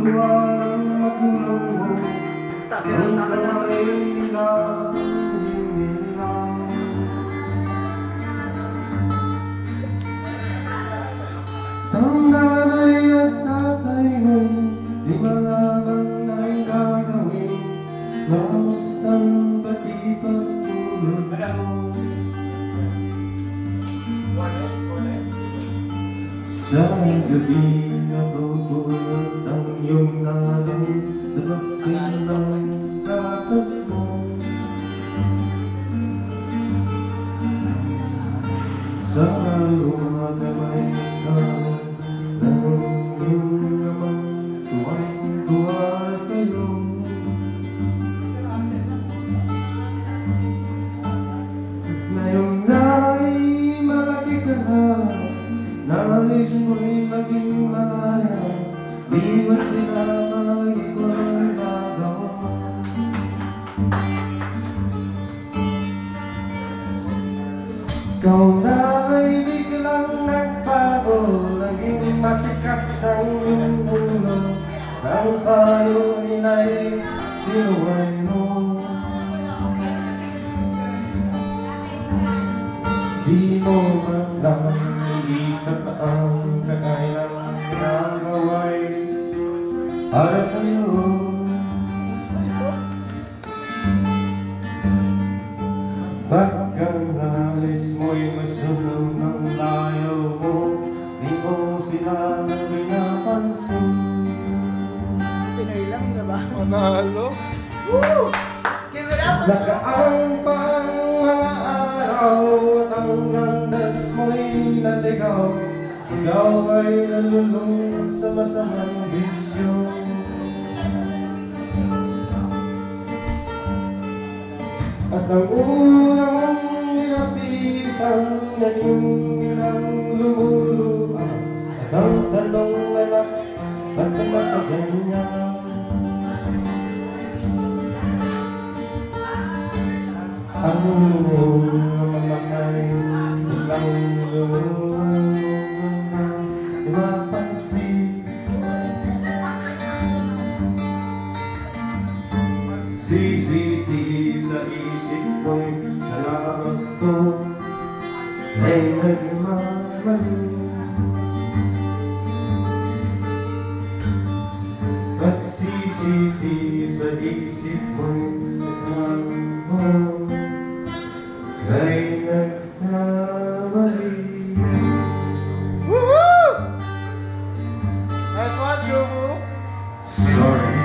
ginawa ng magulang mo ang kamay nila hinilang. Ang nanay at tatay mo di malaman ang gagawin, mastan pati pagtulog mo. Sa gabi napupulot ang iyong nanay sa bakit ng tatas mo. Sa umagamay ka ng iyong amang tuwang-tuwa sa'yo. Ngayong na'y malaki ka na, nais mo'y maging malaya, di mo sila maigwang gagawa. Ikaw na ay biglang nagbago, naging matikas ang iyong ulo, ang payo nila'y sinuway mo. Di mo man lang iisip ang kailang ginagawa'y para sa'yo. Pagkang alis mo'y masulong ng layo mo, di mo sila pinapansin. Pinoy lang, diba? Manalo? Woo! Give it up! Nagaang pang mga araw at ang landas mo'y naligaw, ikaw ay nalulung sa masamang bisyo. At ang unang mong nilapitan, naging ilang lumuluan. At ang tanong anak, ba't makaganyan? Ang iyong mamakay, ilang lumuluan na mapansin. Si sa isip mo'y salamat ko ay nagmamali. At si sa isip mo'y salamat ko ay nagmamali. Woohoo! Nice one, Shubu! Sorry.